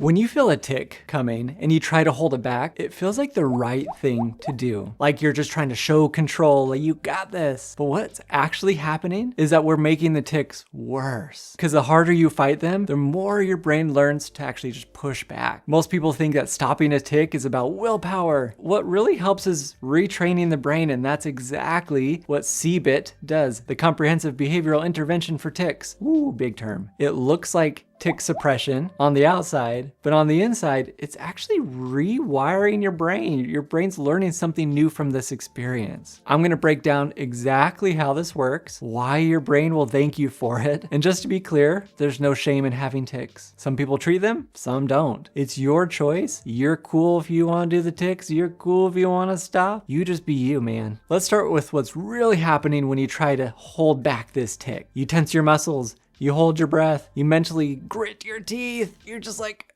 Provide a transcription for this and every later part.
When you feel a tic coming and you try to hold it back, it feels like the right thing to do. Like you're just trying to show control, like you got this. But what's actually happening is that we're making the tics worse. Because the harder you fight them, the more your brain learns to actually just push back. Most people think that stopping a tic is about willpower. What really helps is retraining the brain, and that's exactly what CBIT does, the Comprehensive Behavioral Intervention for Tics. Ooh, big term. It looks like tic suppression on the outside, but on the inside, it's actually rewiring your brain. Your brain's learning something new from this experience. I'm gonna break down exactly how this works, why your brain will thank you for it. And just to be clear, there's no shame in having tics. Some people treat them, some don't. It's your choice. You're cool if you wanna do the tics. You're cool if you wanna stop. You just be you, man. Let's start with what's really happening when you try to hold back this tic. You tense your muscles. You hold your breath, you mentally grit your teeth, you're just like,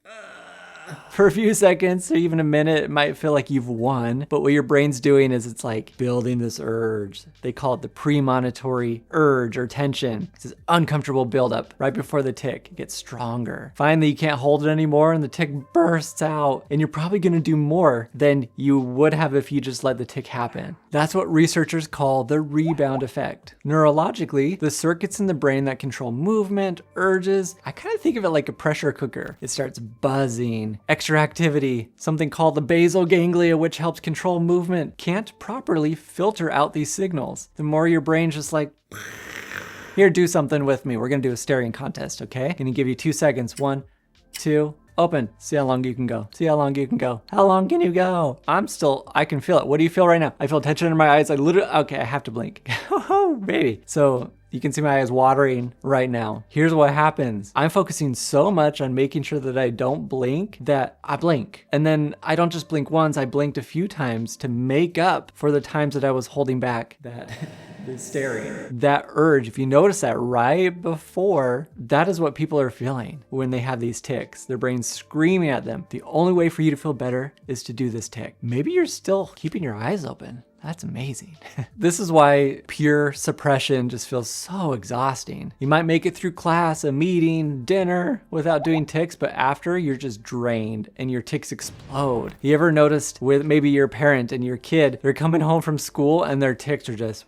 for a few seconds or even a minute, it might feel like you've won, but what your brain's doing is it's like building this urge. They call it the premonitory urge or tension. It's this uncomfortable buildup right before the tic. It gets stronger. Finally, you can't hold it anymore and the tic bursts out, and you're probably gonna do more than you would have if you just let the tic happen. That's what researchers call the rebound effect. Neurologically, the circuits in the brain that control movement, urges, I kind of think of it like a pressure cooker. It starts buzzing. Extra activity, something called the basal ganglia, which helps control movement, can't properly filter out these signals. The more your brain's just like, here, do something with me. We're gonna do a staring contest, okay? Gonna give you 2 seconds. 1, 2, open. See how long you can go. See how long you can go. How long can you go? I can feel it. What do you feel right now? I feel tension in my eyes. Okay, I have to blink. Oh, baby. So you can see my eyes watering right now. Here's what happens. I'm focusing so much on making sure that I don't blink that I blink. And then I don't just blink once, I blinked a few times to make up for the times that I was holding back that the staring. That urge, if you notice that right before, that is what people are feeling when they have these tics. Their brain's screaming at them. The only way for you to feel better is to do this tic. Maybe you're still keeping your eyes open. That's amazing. This is why pure suppression just feels so exhausting. You might make it through class, a meeting, dinner without doing tics, but after you're just drained and your tics explode. You ever noticed with maybe your parent and your kid, they're coming home from school and their tics are just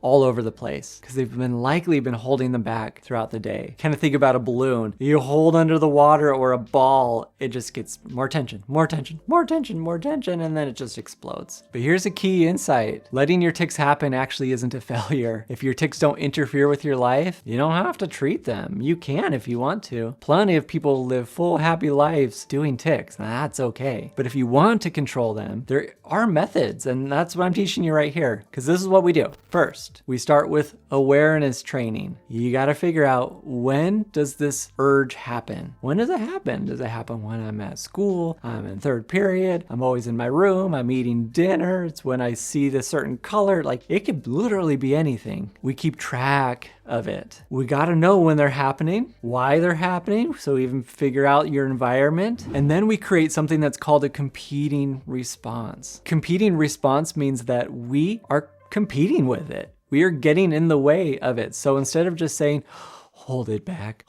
all over the place because they've likely been holding them back throughout the day. Kind of think about a balloon. You hold under the water or a ball, it just gets more tension, more tension, more tension, more tension, and then it just explodes. But here's a key insight. Letting your tics happen actually isn't a failure. If your tics don't interfere with your life, you don't have to treat them. You can if you want to. Plenty of people live full, happy lives doing tics, and that's okay. But if you want to control them, there are methods, and that's what I'm teaching you right here, because this is what we do. First, we start with awareness training. You got to figure out, when does this urge happen? When does it happen? Does it happen when I'm at school? I'm in third period. I'm always in my room. I'm eating dinner. It's when I see this certain color. Like, it could literally be anything. We keep track of it. We got to know when they're happening, why they're happening, so we even figure out your environment. And then we create something that's called a competing response. Competing response means that we are competing with it. We are getting in the way of it. So instead of just saying, hold it back,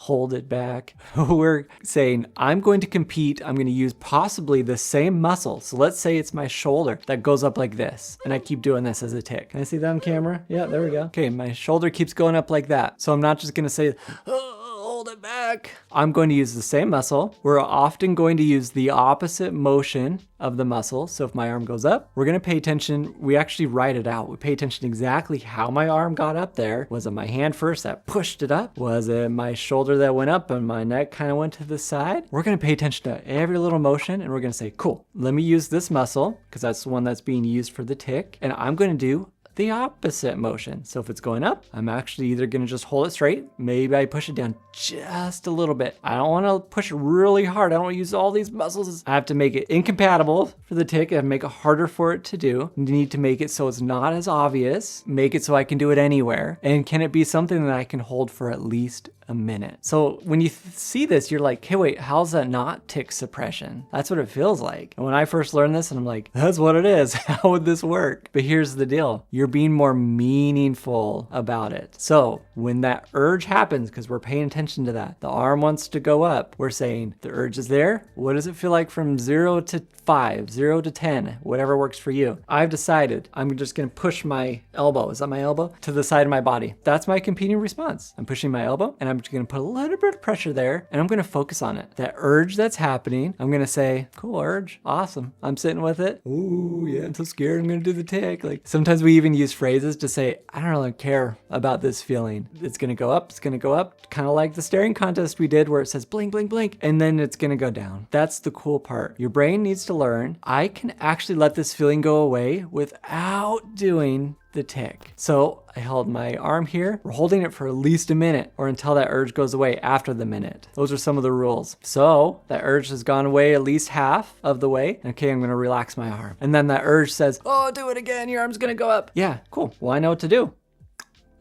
we're saying, I'm going to compete. I'm going to use possibly the same muscle. So let's say it's my shoulder that goes up like this. And I keep doing this as a tic. Can I see that on camera? Yeah, there we go. Okay, my shoulder keeps going up like that. So I'm not just going to say, hold it back. I'm going to use the same muscle. We're often going to use the opposite motion of the muscle. So if my arm goes up, we're going to pay attention. We actually write it out. We pay attention exactly how my arm got up there. Was it my hand first that pushed it up? Was it my shoulder that went up and my neck kind of went to the side? We're going to pay attention to every little motion, and we're going to say, cool, let me use this muscle because that's the one that's being used for the tic. And I'm going to do the opposite motion. So if it's going up, I'm actually either going to just hold it straight. Maybe I push it down just a little bit. I don't want to push it really hard. I don't want to use all these muscles. I have to make it incompatible for the tic. I have to make it harder for it to do. You need to make it so it's not as obvious. Make it so I can do it anywhere. And can it be something that I can hold for at least a minute. So when you see this, you're like, hey, wait, how's that not tick suppression? That's what it feels like. And when I first learned this, and I'm like, that's what it is. How would this work? But here's the deal. You're being more meaningful about it. So when that urge happens, because we're paying attention to that, the arm wants to go up. We're saying the urge is there. What does it feel like from 0 to 5, 0 to 10, whatever works for you? I've decided I'm just going to push my elbow. Is that my elbow? To the side of my body. That's my competing response. I'm pushing my elbow and I'm just going to put a little bit of pressure there and I'm going to focus on it. That urge that's happening, I'm going to say, cool urge. Awesome. I'm sitting with it. Ooh, yeah, I'm so scared. I'm going to do the tick. Like sometimes we even use phrases to say, I don't really care about this feeling. It's going to go up. It's going to go up. Kind of like the staring contest we did where it says blink, blink, blink, and then it's going to go down. That's the cool part. Your brain needs to learn, I can actually let this feeling go away without doing the tick. So I held my arm here. We're holding it for at least a minute or until that urge goes away after the minute. Those are some of the rules. So that urge has gone away at least half of the way. Okay, I'm going to relax my arm. And then that urge says, oh, do it again. Your arm's going to go up. Yeah, cool. Well, I know what to do.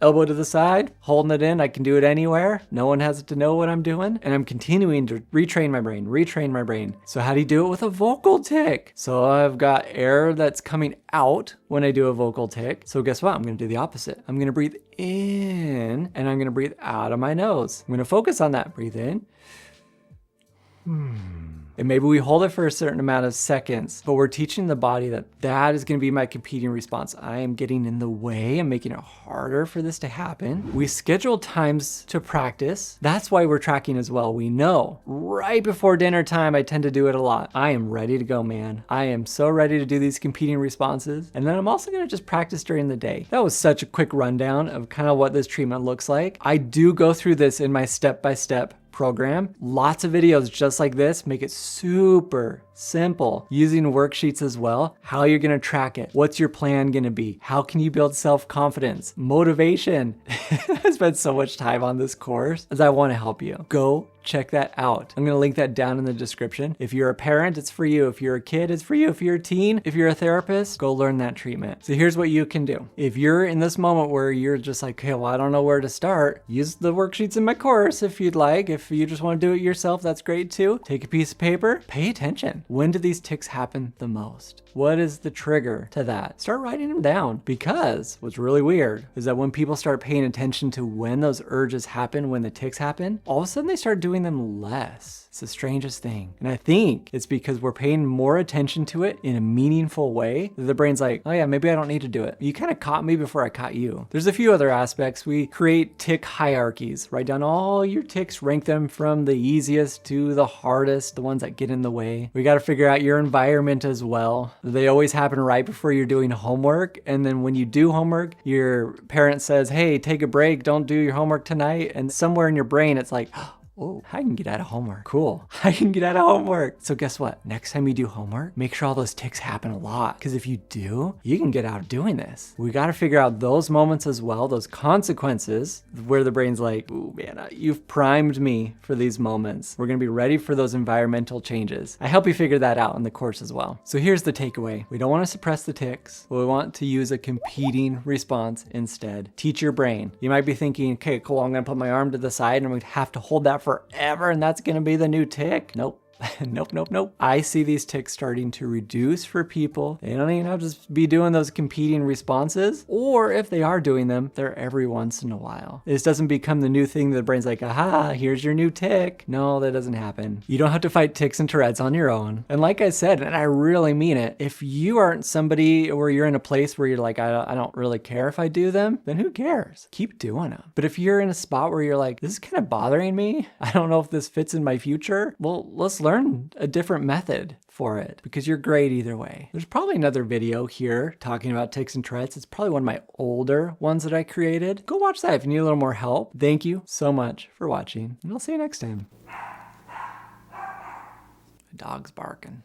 Elbow to the side, holding it in. I can do it anywhere. No one has to know what I'm doing. And I'm continuing to retrain my brain. So how do you do it with a vocal tick? So I've got air that's coming out when I do a vocal tick. So guess what? I'm going to do the opposite. I'm going to breathe in and I'm going to breathe out of my nose. I'm going to focus on that. Breathe in. And maybe we hold it for a certain amount of seconds, but we're teaching the body that that is going to be my competing response. I am getting in the way. I'm making it harder for this to happen. We schedule times to practice. That's why we're tracking as well. We know right before dinner time, I tend to do it a lot. I am ready to go, man. I am so ready to do these competing responses. And then I'm also going to just practice during the day. That was such a quick rundown of kind of what this treatment looks like. I do go through this in my step-by-step program. Lots of videos just like this. Make it super simple using worksheets as well. How you're going to track it. What's your plan going to be? How can you build self-confidence? Motivation. I spent so much time on this course as I want to help you. Go check that out. I'm going to link that down in the description. If you're a parent, it's for you. If you're a kid, it's for you. If you're a teen, if you're a therapist, go learn that treatment. So here's what you can do. If you're in this moment where you're just like, okay, well, I don't know where to start, use the worksheets in my course if you'd like. If you just want to do it yourself, that's great too. Take a piece of paper, pay attention. When do these tics happen the most? What is the trigger to that? Start writing them down, because what's really weird is that when people start paying attention to when those urges happen, when the tics happen, all of a sudden they start doing them less. It's the strangest thing. And I think it's because we're paying more attention to it in a meaningful way. The brain's like, oh yeah, maybe I don't need to do it. You kind of caught me before I caught you. There's a few other aspects. We create tick hierarchies. Write down all your tics, rank them from the easiest to the hardest, the ones that get in the way. We got to figure out your environment as well. They always happen right before you're doing homework. And then when you do homework, your parent says, hey, take a break. Don't do your homework tonight. And somewhere in your brain, it's like, oh, I can get out of homework. Cool. I can get out of homework. So guess what? Next time you do homework, make sure all those tics happen a lot. Because if you do, you can get out of doing this. We got to figure out those moments as well, those consequences where the brain's like, ooh, man, you've primed me for these moments. We're going to be ready for those environmental changes. I help you figure that out in the course as well. So here's the takeaway. We don't want to suppress the tics. We want to use a competing response instead. Teach your brain. You might be thinking, okay, cool, I'm going to put my arm to the side and I'm going to have to hold that forever, and that's going to be the new tick. Nope. Nope. I see these tics starting to reduce for people. They don't even have to be doing those competing responses, or if they are doing them, they're every once in a while. This doesn't become the new thing that the brain's like, aha, here's your new tick. No, that doesn't happen. You don't have to fight tics and Tourette's on your own. And like I said, and I really mean it, if you aren't somebody where you're in a place where you're like, I don't really care if I do them, then who cares? Keep doing them. But if you're in a spot where you're like, this is kind of bothering me, I don't know if this fits in my future, well, let's learn a different method for it, because you're great either way. There's probably another video here talking about tics and Tourette's. It's probably one of my older ones that I created. Go watch that if you need a little more help. Thank you so much for watching, and I'll see you next time. The dog's barking.